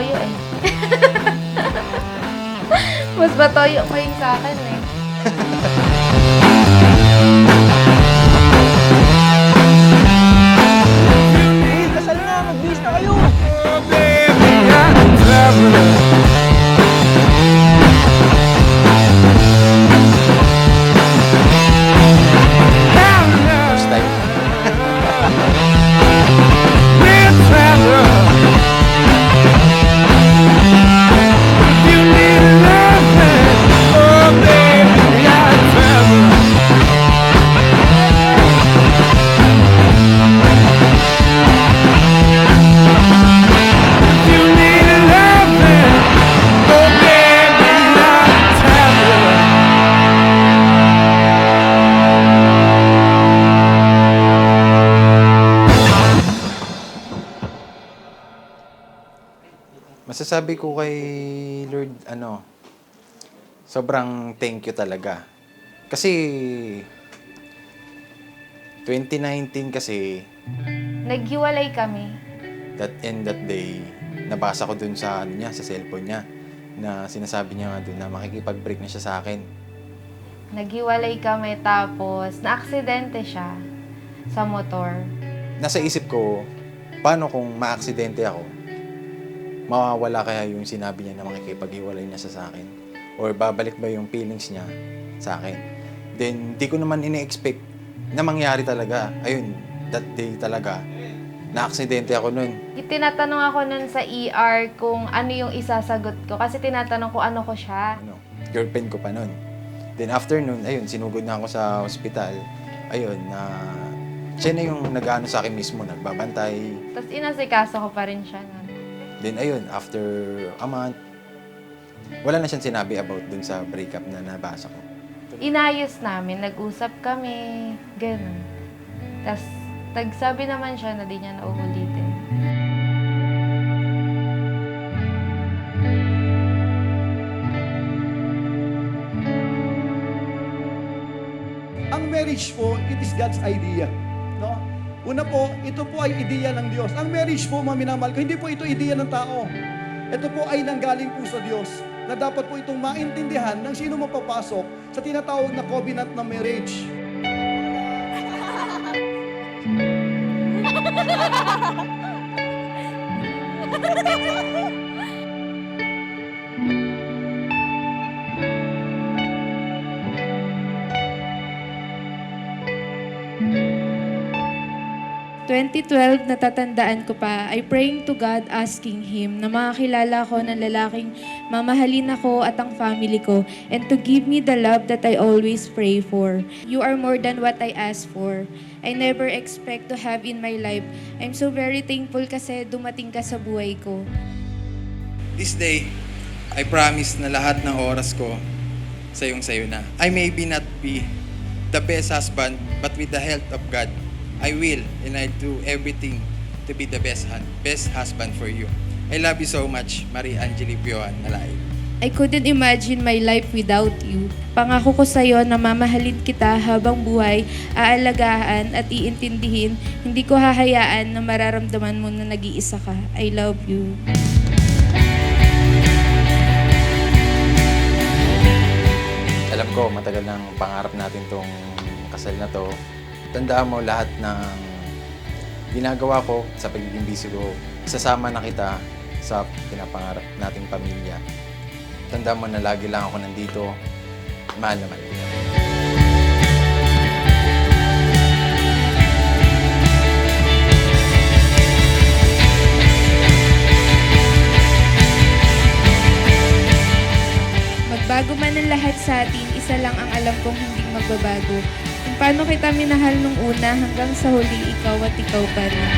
matoyo eh. Mas matoyo pa yung sa akin eh. Kasal na, mag-bis na kayo! First time. Masasabi ko kay Lord, sobrang thank you talaga. Kasi, 2019 kasi, Naghiwalay kami. that day, nabasa ko dun sa, sa cellphone niya, na sinasabi niya nga dun na makikipag-break na siya sa akin. Naghiwalay kami tapos na-aksidente siya sa motor. Nasa isip ko, paano kung ma-aksidente ako? Mawawala kaya yung sinabi niya na makikipag-hiwalay na siya sa akin? Or babalik ba yung feelings niya sa akin? Then, di ko naman ini-expect na mangyari talaga. Ayun, that day talaga, na-aksidente ako nun. Tinatanong ako nun sa ER kung ano yung isasagot ko. Kasi tinatanong ko ano ko siya. Girlfriend ko pa nun. Then after nun, ayun, sinugod na ako sa ospital. Ayun, siya na yung nag-ano sa akin mismo, nagbabantay. Tapos inasikaso ko pa rin siya nun. Then ayun, after a month, wala na siyang sinabi about dun sa breakup na nabasa ko. Inayos namin, nag-usap kami, ganun. Tapos nagsabi naman siya na di niya nauulitin. Ang marriage po, it is God's idea. No? Una po, ito po ay ideya ng Diyos. Ang marriage po, mga minamahal ko, hindi po ito ideya ng tao. Ito po ay nanggaling po sa Diyos na dapat po itong maintindihan ng sino mapapasok sa tinatawag na covenant na marriage. ...2012, natatandaan ko pa, I praying to God, asking Him na makakilala ko ng lalaking mamahalin ako at ang family ko and to give me the love that I always pray for. You are more than what I ask for. I never expect to have in my life. I'm so very thankful kasi dumating ka sa buhay ko. This day, I promise na lahat ng oras ko sayo na. I may not be the best husband, but with the help of God, I will and I do everything to be the best husband for you. I love you so much, Marie Angeli Pioan Nalay. I couldn't imagine my life without you. Pangako ko sa'yo na mamahalin kita habang buhay, aalagaan at iintindihin. Hindi ko hahayaan na mararamdaman mo na nag-iisa ka. I love you. Alam ko, matagal ng pangarap natin tong kasal na to. Tandaan mo lahat ng ginagawa ko sa pagiging busy ko. Sasama na kita sa pinapangarap nating pamilya. Tandaan mo na lagi lang ako nandito. Mahal naman kita. Magbago man ang lahat sa atin, isa lang ang alam kong hindi magbabago. Kung paano kita minahal nung una hanggang sa huli, ikaw at ikaw pa rin.